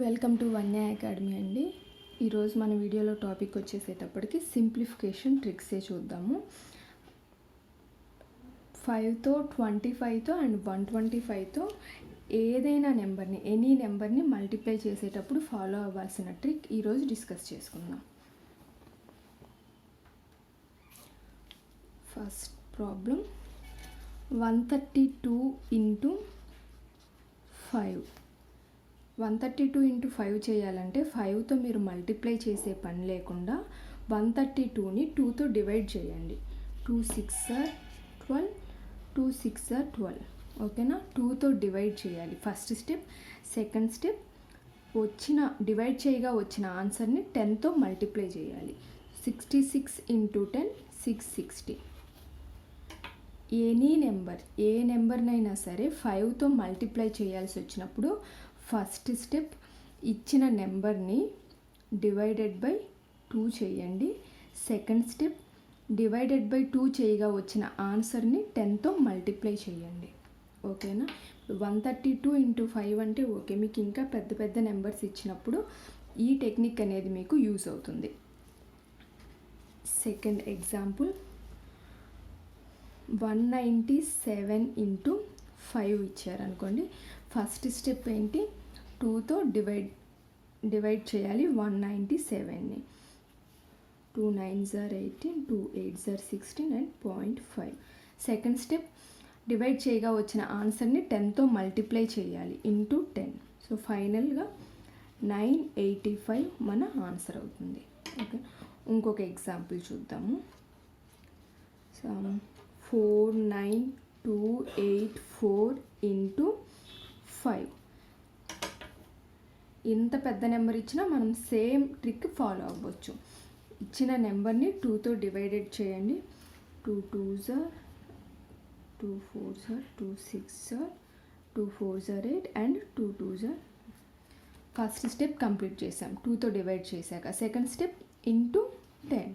Welcome to Vanya academy అండి. ఈరోజు మన వీడియోలో టాపిక్ వచ్చేసేటప్పటికి సింప్లిఫికేషన్ ట్రిక్సే చూద్దాము. 5తో 25తో అండ్ 125తో ఏదైనా నెంబర్ని ఎనీ నెంబర్ని మల్టిప్లై చేసేటప్పుడు ఫాలో అవ్వాల్సిన ట్రిక్ ఈరోజు డిస్కస్ చేసుకుందాం. First problem 132 into 5. 132 ఇంటూ 5 చేయాలంటే 5తో మీరు మల్టిప్లై చేసే పని లేకుండా 132ని 2తో డివైడ్ చేయండి. 2 6 are 12, 2 6 are 12. ఓకేనా, 2తో డివైడ్ చేయాలి first step. Second step, divide చేయగా వచ్చిన ఆన్సర్ని 10తో మల్టిప్లై చేయాలి. 66 ఇంటూ 10 660. ఎనీ నెంబర్ ఏ నెంబర్నైనా సరే 5తో మల్టిప్లై చేయాల్సి వచ్చినప్పుడు ఫస్ట్ స్టెప్ ఇచ్చిన నెంబర్ని డివైడెడ్ బై 2 చేయండి. సెకండ్ స్టెప్ డివైడెడ్ బై 2 చేయగా వచ్చిన ఆన్సర్ని 10తో మల్టిప్లై చేయండి. ఓకేనా, 132 ఇంటూ 5 అంటే ఓకే. మీకు ఇంకా పెద్ద పెద్ద నెంబర్స్ ఇచ్చినప్పుడు ఈ టెక్నిక్ అనేది మీకు యూస్ అవుతుంది. సెకండ్ ఎగ్జాంపుల్ 197 ఇంటూ 5 ఇచ్చారనుకోండి. ఫస్ట్ స్టెప్ ఏంటి, 2తో డివైడ్ చేయాలి 197ని. 2 9s are 18, 2 8s are 16 and 0.5. Second step divide చేయగా వచ్చిన ఆన్సర్ని 10తో మల్టిప్లై చేయాలి ఇంటూ 10. సో ఫైనల్గా 985 మన ఆన్సర్ అవుతుంది. ఓకే, ఇంకొక ఎగ్జాంపుల్ చూద్దాము. 49284 ఇంటూ 5. ఎంత పెద్ద నెంబర్ ఇచ్చినా మనం సేమ్ ట్రిక్ ఫాలో అవ్వచ్చు. ఇచ్చిన నెంబర్ని 2తో డివైడెడ్ చేయండి. 2 2s are 2 4s are 2 6s are 2 4s are 8 and 2 2s are. First step complete చేసాం 2తో డివైడ్ చేశాక. Second step into 10.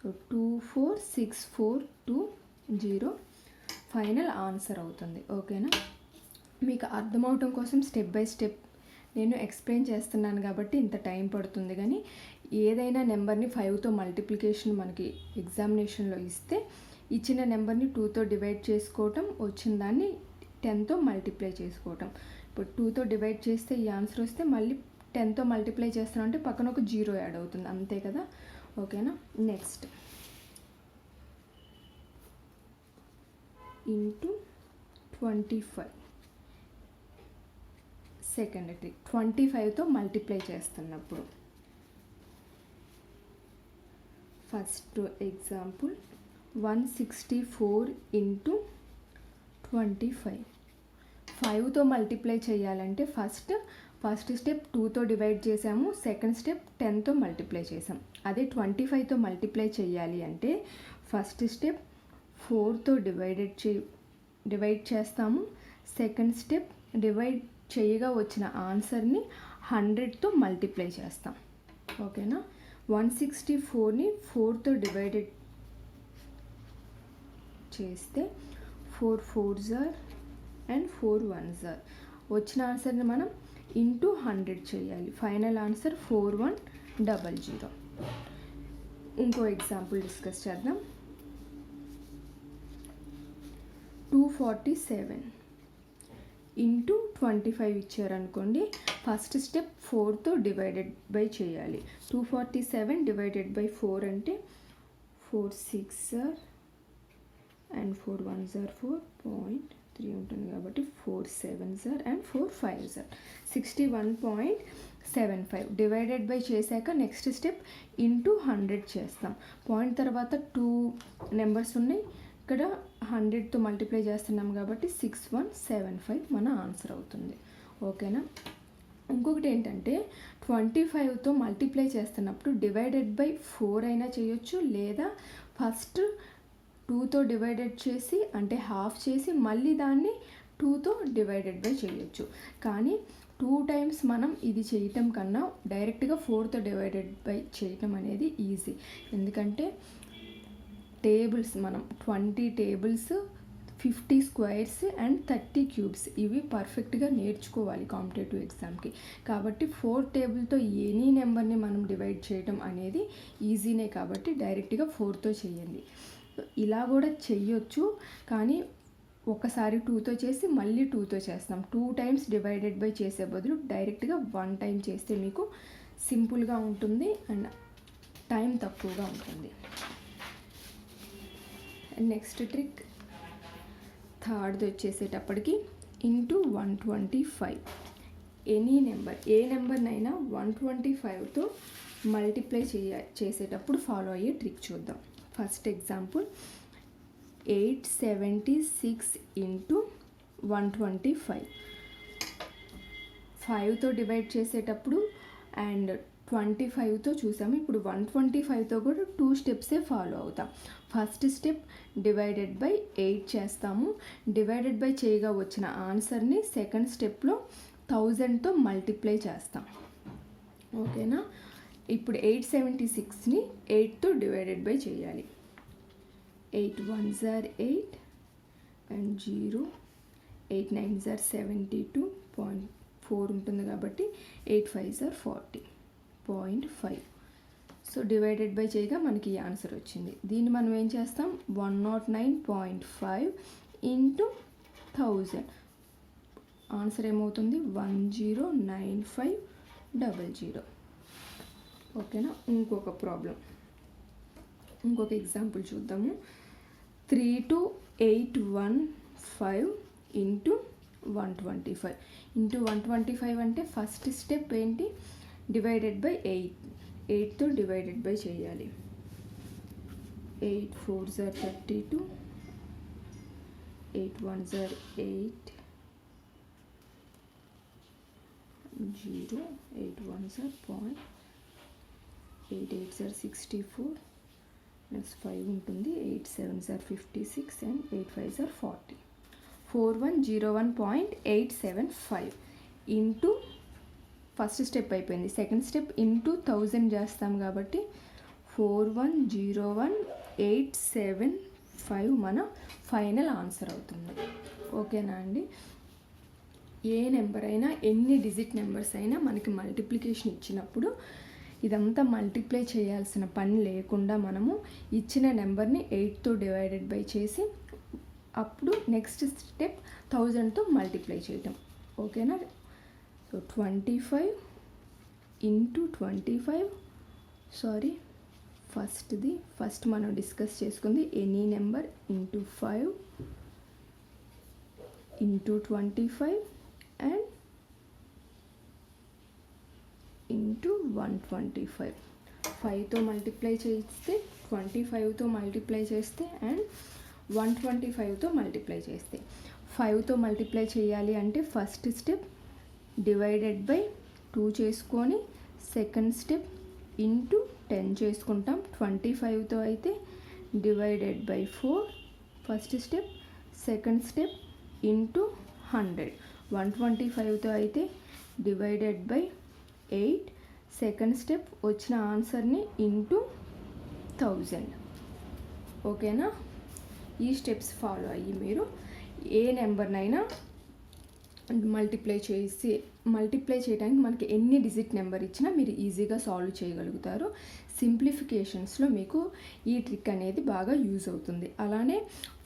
So 24642 final answer అవుతుంది. ఓకేనా, మీకు అర్థమవటం కోసం స్టెప్ బై స్టెప్ నేను ఎక్స్ప్లెయిన్ చేస్తున్నాను కాబట్టి ఇంత టైం పడుతుంది. కానీ ఏదైనా నెంబర్ని 5తో మల్టిప్లికేషన్ మనకి ఎగ్జామినేషన్లో ఇస్తే ఇచ్చిన నెంబర్ని 2తో డివైడ్ చేసుకోవటం, వచ్చిన దాన్ని 10తో మల్టిప్లై చేసుకోవటం. ఇప్పుడు 2తో డివైడ్ చేస్తే ఈ ఆన్సర్ వస్తే మళ్ళీ 10తో మల్టిప్లై చేస్తామంటే పక్కన ఒక 0 యాడ్ అవుతుంది, అంతే కదా. ఓకేనా, నెక్స్ట్ ఇంటూ 25. సెకండ్ ట్రిక్ 25తో మల్టిప్లై చేస్తున్నప్పుడు. First example 164 into 25. 5తో మల్టిప్లై చేయాలంటే ఫస్ట్ స్టెప్ 2తో డివైడ్ చేసాము. సెకండ్ స్టెప్ 10తో మల్టిప్లై చేసాం. అదే 25తో మల్టిప్లై చేయాలి అంటే ఫస్ట్ స్టెప్ 4తో డివైడ్ చేస్తాము. సెకండ్ స్టెప్ డివైడ్ చేయగా వచ్చిన ఆన్సర్ని 100తో మల్టిప్లై చేస్తాం. ఓకేనా, 164ని 4తో డివైడెడ్ చేస్తే 4 4s are and 4 1s are. వచ్చిన ఆన్సర్ని మనం ఇంటూ 100 చేయాలి. Final answer 4100. ఇంకో ఎగ్జాంపుల్ డిస్కస్ చేద్దాం. 247 ఇంటూ 25 ఇచ్చారనుకోండి. ఫస్ట్ స్టెప్ 4తో డివైడెడ్ బై చేయాలి. 247 డివైడెడ్ బై 4 అంటే 4 6 are and 4 1s are 4.3 ఉంటుంది కాబట్టి 4 7s are and 4 5s are 61.75. Divided by చేశాక నెక్స్ట్ స్టెప్ ఇంటూ 100 చేస్తాం. పాయింట్ తర్వాత 2 నెంబర్స్ ఉన్నాయి, ఇక్కడ 100తో మల్టిప్లై చేస్తున్నాం కాబట్టి 6175 మన ఆన్సర్ అవుతుంది. ఓకేనా, ఇంకొకటి ఏంటంటే 25తో మల్టిప్లై చేస్తున్నప్పుడు డివైడెడ్ బై 4 అయినా చేయొచ్చు, లేదా ఫస్ట్ 2తో డివైడెడ్ చేసి అంటే హాఫ్ చేసి మళ్ళీ దాన్ని 2తో డివైడెడ్ బై చేయొచ్చు. కానీ 2 టైమ్స్ మనం ఇది చేయటం కన్నా డైరెక్ట్గా 4తో డివైడెడ్ బై చేయటం అనేది ఈజీ. ఎందుకంటే టేబుల్స్ మనం 20 టేబుల్స్ 50 స్క్వేర్స్ అండ్ 30 క్యూబ్స్ ఇవి పర్ఫెక్ట్గా నేర్చుకోవాలి కాంపిటేటివ్ ఎగ్జామ్కి. కాబట్టి 4 టేబుల్తో ఎనీ నెంబర్ని మనం డివైడ్ చేయడం అనేది ఈజీనే కాబట్టి డైరెక్ట్గా 4తో చేయండి. ఇలా కూడా చెయ్యొచ్చు, కానీ ఒకసారి 2తో చేసి మళ్ళీ 2తో చేస్తాం. 2 టైమ్స్ డివైడెడ్ బై చేసే బదులు డైరెక్ట్గా 1 టైం చేస్తే మీకు సింపుల్గా ఉంటుంది అండ్ టైం తక్కువగా ఉంటుంది. నెక్స్ట్ ట్రిక్ థర్డ్ది వచ్చేసేటప్పటికి ఇంటూ 125. ఎనీ నెంబర్ ఏ నెంబర్నైనా 125తో మల్టిప్లై చేసేటప్పుడు ఫాలో అయ్యే ట్రిక్ చూద్దాం. First example 876 into 125. 5తో డివైడ్ చేసేటప్పుడు అండ్ 25తో చూసాము. ఇప్పుడు 125తో కూడా 2 స్టెప్సే ఫాలో అవుతాం. ఫస్ట్ స్టెప్ డివైడెడ్ బై 8 చేస్తాము. డివైడెడ్ బై చేయగా వచ్చిన ఆన్సర్ని సెకండ్ స్టెప్లో 1000తో మల్టిప్లై చేస్తాం. ఓకేనా? ఇప్పుడు 876ని 8తో డివైడెడ్ బై చేయాలి. 8 1s are 8 and 0, 8 9s are 72.4 ఉంటుంది కాబట్టి 8 5s are 40.5. So divided by చేయగా మనకి ఈ ఆన్సర్ వచ్చింది. దీన్ని మనం ఏం చేస్తాం, 109.5 ఇంటూ 1000. ఆన్సర్ ఏమవుతుంది, 109500. ఓకేనా? ఇంకొక ఎగ్జాంపుల్ చూద్దాము. 32815 ఇంటూ 125. ఇంటూ 125 అంటే ఫస్ట్ స్టెప్ ఏంటి, డివైడెడ్ బై 8తో డివైడెడ్ బై చేయాలి. 8 4s are 32, 8 1s are 8, 0, 8 1s are 0, 8 8s are 64, next 5 ఉంటుంది, 8 7s are 56 and 8 5s are 40. 4101.875 into first step అయిపోయింది. సెకండ్ స్టెప్ ఇంటూ 1000 చేస్తాం కాబట్టి 4101.875 మన ఫైనల్ ఆన్సర్ అవుతుంది. ఓకేనా అండి? ఏ నెంబర్ అయినా, ఎన్ని డిజిట్ నెంబర్స్ అయినా మనకి మల్టిప్లికేషన్ ఇచ్చినప్పుడు ఇదంతా మల్టిప్లై చేయాల్సిన పని లేకుండా మనము ఇచ్చిన నెంబర్ని 8తో డివైడెడ్ బై చేసి అప్పుడు నెక్స్ట్ స్టెప్ 1000తో మల్టిప్లై చేయటం. ఓకేనా? సో 25 ఇంటూ 25, ఫస్ట్ మనం డిస్కస్ చేసుకుంది any number into 5 into 25 and into 125. 5తో మల్టిప్లై చేస్తే, 25తో మల్టిప్లై చేస్తే అండ్ 125తో మల్టిప్లై చేస్తే. 5తో మల్టిప్లై చేయాలి అంటే ఫస్ట్ స్టెప్ డివైడెడ్ బై 2 చేసుకొని సెకండ్ స్టెప్ ఇంటూ 10 చేసుకుంటాం. 25తో అయితే divided by 4 first step, second step into 100. 125తో అయితే డివైడెడ్ బై 8 సెకండ్ స్టెప్, వచ్చిన ఆన్సర్ని ఇంటూ 1000. ఓకేనా? ఈ స్టెప్స్ ఫాలో అయ్యి మీరు ఏ నెంబర్నైనా మల్టిప్లై చేయడానికి మనకి ఎన్ని డిజిట్ నెంబర్ ఇచ్చినా మీరు ఈజీగా సాల్వ్ చేయగలుగుతారు. సింప్లిఫికేషన్స్లో మీకు ఈ ట్రిక్ అనేది బాగా యూజ్ అవుతుంది. అలానే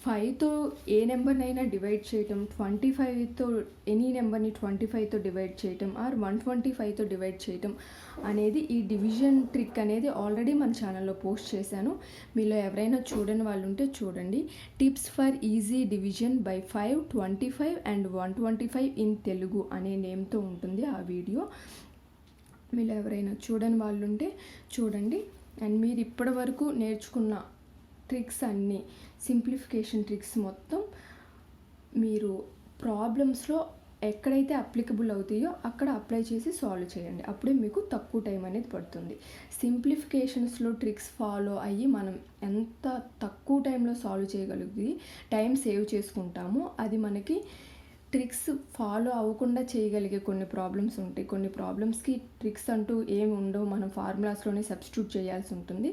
5తో ఏ నెంబర్నైనా డివైడ్ చేయటం, 25తో ఎనీ నెంబర్ని 25తో డివైడ్ చేయటం ఆర్ 125తో డివైడ్ చేయటం అనేది, ఈ డివిజన్ ట్రిక్ అనేది ఆల్రెడీ మన ఛానల్లో పోస్ట్ చేశాను. మీలో ఎవరైనా చూడని వాళ్ళు ఉంటే చూడండి. Tips for easy division by 5, 25 and 125 in Telugu అనే నేమ్తో ఉంటుంది ఆ వీడియో. మీలో ఎవరైనా చూడని వాళ్ళు ఉంటే చూడండి. అండ్ మీరు ఇప్పటి వరకు నేర్చుకున్న ట్రిక్స్ అన్నీ, సింప్లిఫికేషన్ ట్రిక్స్ మొత్తం మీరు ప్రాబ్లమ్స్లో ఎక్కడైతే అప్లికబుల్ అవుతాయో అక్కడ అప్లై చేసి సాల్వ్ చేయండి. అప్పుడే మీకు తక్కువ టైం అనేది పడుతుంది. సింప్లిఫికేషన్స్లో ట్రిక్స్ ఫాలో అయ్యి మనం ఎంత తక్కువ టైంలో సాల్వ్ చేయగలిగి టైం సేవ్ చేసుకుంటామో అది మనకి ట్రిక్స్ ఫాలో అవ్వకుండా చేయగలిగే కొన్ని ప్రాబ్లమ్స్ ఉంటాయి. కొన్ని ప్రాబ్లమ్స్కి ట్రిక్స్ అంటూ ఏమి ఉండవు, మనం ఫార్ములాస్లోనే సబ్స్టిట్యూట్ చేయాల్సి ఉంటుంది.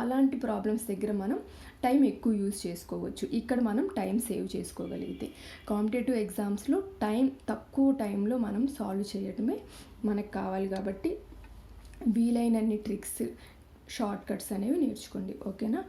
అలాంటి ప్రాబ్లమ్స్ దగ్గర మనం టైం ఎక్కువ యూజ్ చేసుకోవచ్చు. ఇక్కడ మనం టైం సేవ్ చేసుకోగలిగితే కాంపిటేటివ్ ఎగ్జామ్స్లో తక్కువ టైంలో మనం సాల్వ్ చేయడమే మనకు కావాలి. కాబట్టి వీలైనన్ని ట్రిక్స్, షార్ట్ కట్స్ అనేవి నేర్చుకోండి. ఓకేనా?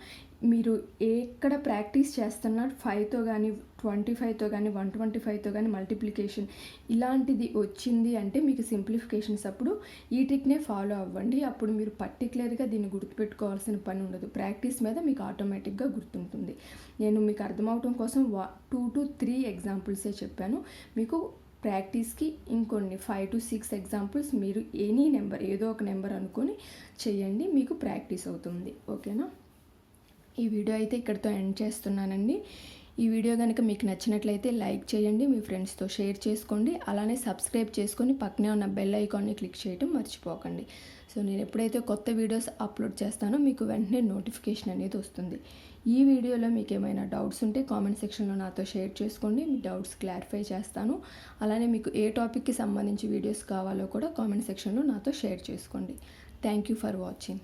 మీరు ఎక్కడ ప్రాక్టీస్ చేస్తున్నారు 5తో కానీ 25తో కానీ 125తో కానీ మల్టిప్లికేషన్ ఇలాంటిది వచ్చింది అంటే మీకు సింప్లిఫికేషన్స్ అప్పుడు ఈ ట్రిక్నే ఫాలో అవ్వండి. అప్పుడు మీరు పర్టికులర్గా దీన్ని గుర్తుపెట్టుకోవాల్సిన పని ఉండదు. ప్రాక్టీస్ మీద మీకు ఆటోమేటిక్గా గుర్తుంటుంది. నేను మీకు అర్థమవటం కోసం 2 to 3 ఎగ్జాంపుల్సే చెప్పాను. మీకు ప్రాక్టీస్కి ఇంకొన్ని 5 to 6 ఎగ్జాంపుల్స్ మీరు ఎనీ నెంబర్, ఏదో ఒక నెంబర్ అనుకొని చేయండి, మీకు ప్రాక్టీస్ అవుతుంది. ఓకేనా? ఈ వీడియో అయితే ఇక్కడితో ఎండ్ చేస్తున్నానండి. ఈ వీడియో కనుక మీకు నచ్చినట్లయితే లైక్ చేయండి, మీ ఫ్రెండ్స్తో షేర్ చేసుకోండి, అలానే సబ్స్క్రైబ్ చేసుకొని పక్కనే ఉన్న బెల్ ఐకాన్ని క్లిక్ చేయడం మర్చిపోకండి. సో నేను ఎప్పుడైతే కొత్త వీడియోస్ అప్లోడ్ చేస్తానో మీకు వెంటనే నోటిఫికేషన్ అనేది వస్తుంది. ఈ వీడియోలో మీకు ఏమైనా డౌట్స్ ఉంటే కామెంట్ సెక్షన్లో నాతో షేర్ చేసుకోండి, మీ డౌట్స్ క్లారిఫై చేస్తాను. అలానే మీకు ఏ టాపిక్కి సంబంధించి వీడియోస్ కావాలో కూడా కామెంట్ సెక్షన్లో నాతో షేర్ చేసుకోండి. Thank you for watching.